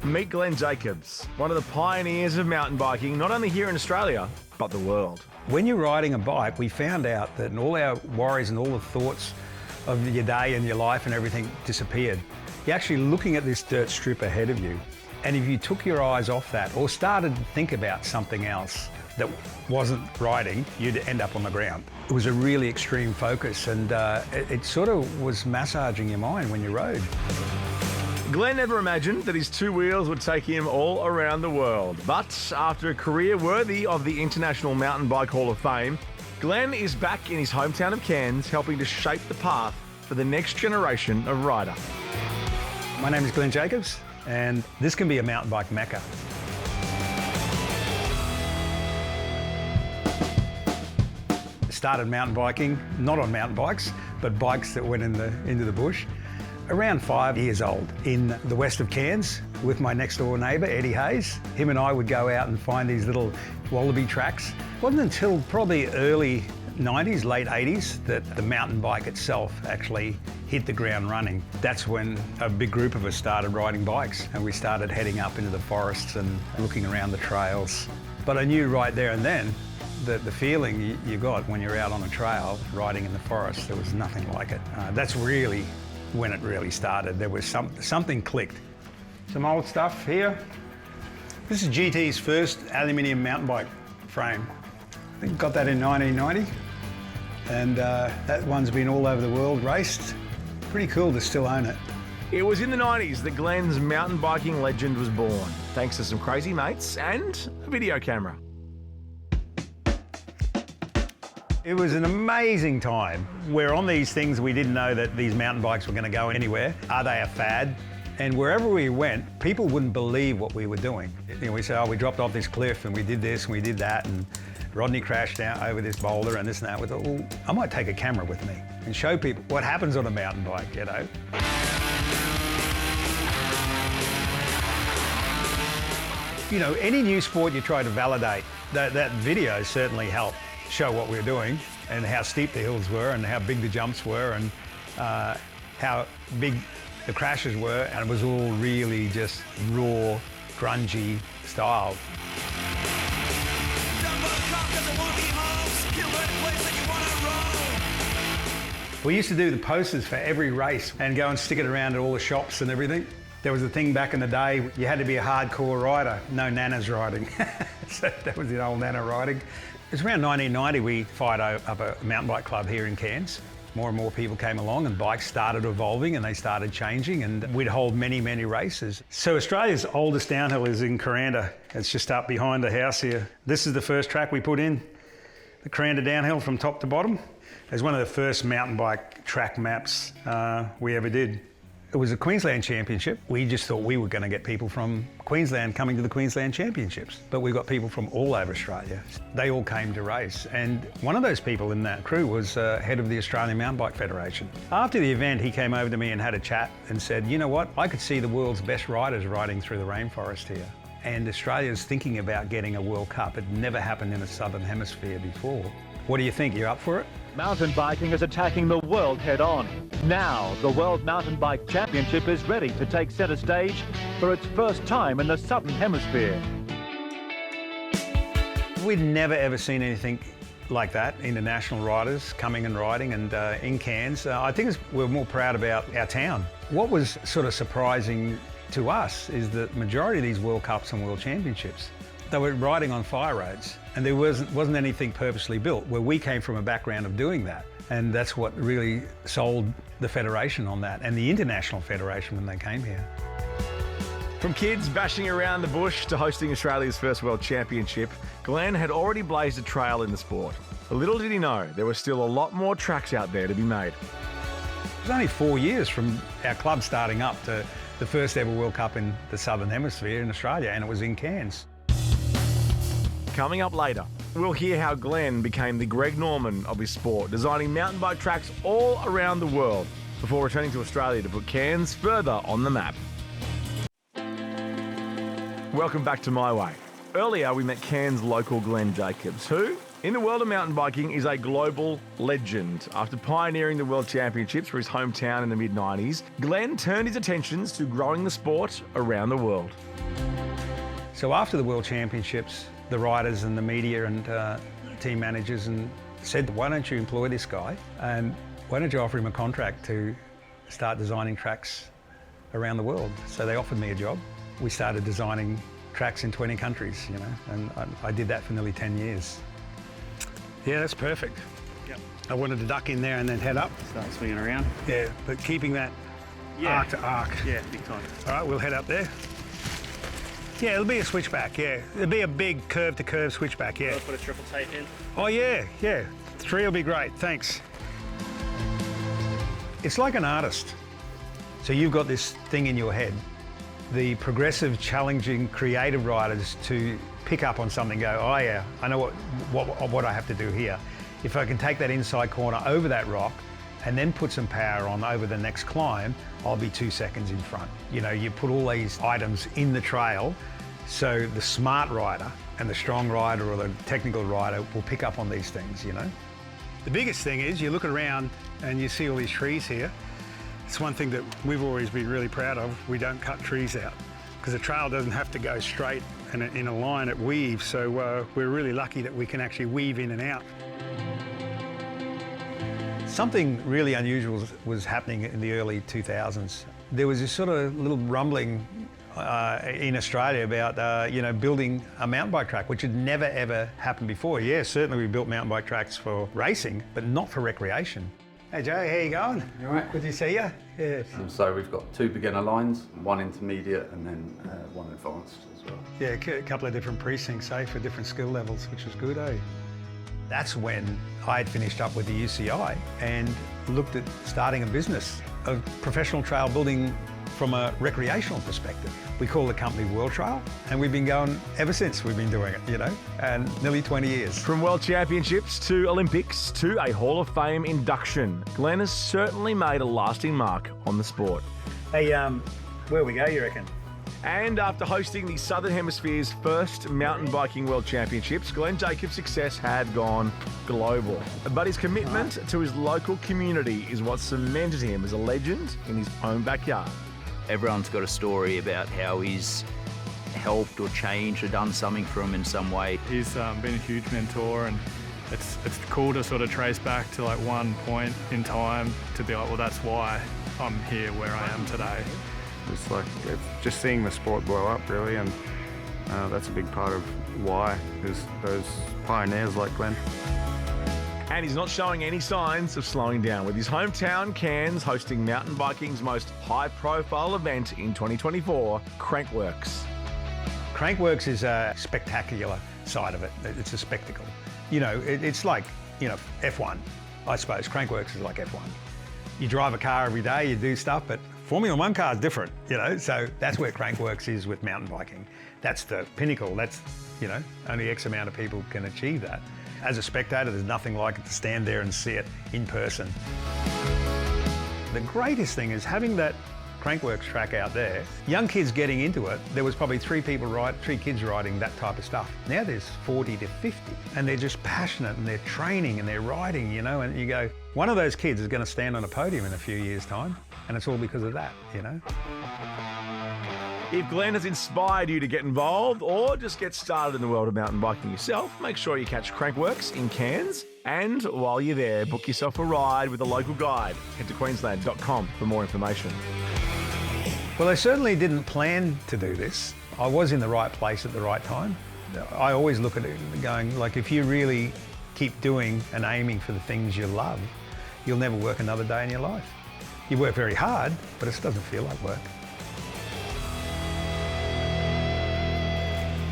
Meet Glen Jacobs, one of the pioneers of mountain biking, not only here in Australia, but the world. When you're riding a bike, we found out that all our worries and all the thoughts of your day and your life and everything disappeared. You're actually looking at this dirt strip ahead of you. And if you took your eyes off that or started to think about something else that wasn't riding, you'd end up on the ground. It was a really extreme focus, and it sort of was massaging your mind when you rode. Glen never imagined that his two wheels would take him all around the world. But after a career worthy of the International Mountain Bike Hall of Fame, Glen is back in his hometown of Cairns, helping to shape the path for the next generation of rider. My name is Glen Jacobs, and this can be a mountain bike mecca. Started mountain biking, not on mountain bikes, but bikes that went into the bush. Around 5 years old, in the west of Cairns, with my next door neighbour, Eddie Hayes. Him and I would go out and find these little wallaby tracks. It wasn't until probably early 90s, late 80s, that the mountain bike itself actually hit the ground running. That's when a big group of us started riding bikes, and we started heading up into the forests and looking around the trails. But I knew right there and then that the feeling you got when you're out on a trail riding in the forest, there was nothing like it. That's really when it really started. There was something clicked. Some old stuff here. This is GT's first aluminium mountain bike frame. I think got that in 1990. And that one's been all over the world, raced. Pretty cool to still own it. It was in the 90s that Glen's mountain biking legend was born, thanks to some crazy mates and a video camera. It was an amazing time. We're on these things, we didn't know that these mountain bikes were going to go anywhere. Are they a fad? And wherever we went, people wouldn't believe what we were doing. You know, we say, oh, we dropped off this cliff and we did this and we did that, and Rodney crashed down over this boulder and this and that. We thought, well, I might take a camera with me and show people what happens on a mountain bike, you know. You know, any new sport you try to validate, that video certainly helped show what we were doing and how steep the hills were and how big the jumps were and how big the crashes were, and it was all really just raw, grungy style. We used to do the posters for every race and go and stick it around at all the shops and everything. There was a thing back in the day, you had to be a hardcore rider, no nanas riding. So that was the old nana riding. It was around 1990 we fired up a mountain bike club here in Cairns. More and more people came along and bikes started evolving and they started changing, and we'd hold many, many races. So Australia's oldest downhill is in Kuranda. It's just up behind the house here. This is the first track we put in, the Kuranda downhill from top to bottom. It was one of the first mountain bike track maps we ever did. It was a Queensland Championship. We just thought we were going to get people from Queensland coming to the Queensland Championships, but we got people from all over Australia. They all came to race, and one of those people in that crew was head of the Australian Mountain Bike Federation. After the event, he came over to me and had a chat and said, you know what, I could see the world's best riders riding through the rainforest here, and Australia's thinking about getting a World Cup. It never happened in the Southern Hemisphere before. What do you think? You're up for it? Mountain biking is attacking the world head-on. Now, the World Mountain Bike Championship is ready to take centre stage for its first time in the Southern Hemisphere. We'd never ever seen anything like that, international riders coming and riding, and in Cairns. I think we're more proud about our town. What was sort of surprising to us is that the majority of these World Cups and World Championships, they were riding on fire roads, and there wasn't anything purposely built, where we came from a background of doing that. And that's what really sold the Federation on that, and the International Federation when they came here. From kids bashing around the bush to hosting Australia's first World Championship, Glen had already blazed a trail in the sport. But little did he know, there were still a lot more tracks out there to be made. It was only 4 years from our club starting up to the first ever World Cup in the Southern Hemisphere in Australia, and it was in Cairns. Coming up later, we'll hear how Glen became the Greg Norman of his sport, designing mountain bike tracks all around the world. before returning to Australia to put Cairns further on the map. Welcome back to My Way. Earlier, we met Cairns local Glen Jacobs, who, in the world of mountain biking, is a global legend. After pioneering the World Championships for his hometown in the mid-90s, Glen turned his attentions to growing the sport around the world. So after the World Championships, the riders and the media and team managers said, why don't you employ this guy and why don't you offer him a contract to start designing tracks around the world? So they offered me a job. We started designing tracks in 20 countries, and I did that for nearly 10 years. Yeah, that's perfect. Yep. I wanted to duck in there and then head up. Start swinging around. Yeah, but keeping that arc to arc. Yeah, big time. All right, we'll head up there. Yeah, it'll be a switchback, yeah. It'll be a big curve-to-curve switchback, yeah. I'll put a triple tape in. Oh, yeah. 3 will be great, thanks. It's like an artist. So you've got this thing in your head. The progressive, challenging, creative riders to pick up on something, go, oh yeah, I know what I have to do here. If I can take that inside corner over that rock and then put some power on over the next climb, I'll be 2 seconds in front. You put all these items in the trail, so the smart rider and the strong rider or the technical rider will pick up on these things, The biggest thing is you look around and you see all these trees here. It's one thing that we've always been really proud of. We don't cut trees out because the trail doesn't have to go straight and in a line, it weaves. So we're really lucky that we can actually weave in and out. Something really unusual was happening in the early 2000s. There was this sort of little rumbling in Australia about building a mountain bike track, which had never ever happened before. Yeah, certainly we built mountain bike tracks for racing, but not for recreation. Hey Joe, how you going? You all right? Good to see you. Yeah. So we've got 2 beginner lines, 1 intermediate and then 1 advanced as well. Yeah, a couple of different precincts, for different skill levels, which was good, That's when I had finished up with the UCI and looked at starting a business of professional trail building from a recreational perspective. We call the company World Trail, and we've been going ever since we've been doing it, and nearly 20 years. From World Championships to Olympics to a Hall of Fame induction, Glen has certainly made a lasting mark on the sport. Hey, where we go, you reckon? And after hosting the Southern Hemisphere's first mountain biking World Championships, Glen Jacobs' success had gone global. But his commitment to his local community is what cemented him as a legend in his own backyard. Everyone's got a story about how he's helped or changed or done something for him in some way. He's been a huge mentor, and it's cool to sort of trace back to like one point in time to be like, well, that's why I'm here where I am today. It's just seeing the sport blow up, really, and that's a big part of why, is those pioneers like Glen. And he's not showing any signs of slowing down, with his hometown Cairns hosting mountain biking's most high-profile event in 2024, Crankworx. Crankworx is a spectacular side of it. It's a spectacle. It's like, F1, I suppose. Crankworx is like F1. You drive a car every day, you do stuff, but Formula One car is different, so that's where Crankworx is with mountain biking. That's the pinnacle. That's, only X amount of people can achieve that. As a spectator, there's nothing like it to stand there and see it in person. The greatest thing is having that Crankworx track out there, young kids getting into it. There was probably 3 kids riding that type of stuff. Now there's 40 to 50, and they're just passionate and they're training and they're riding, and you go, one of those kids is going to stand on a podium in a few years' time, and it's all because of that, If Glen has inspired you to get involved or just get started in the world of mountain biking yourself, make sure you catch Crankworx in Cairns. And while you're there, book yourself a ride with a local guide. Head to queensland.com for more information. Well, I certainly didn't plan to do this. I was in the right place at the right time. I always look at it going, if you really keep doing and aiming for the things you love, you'll never work another day in your life. You work very hard, but it doesn't feel like work.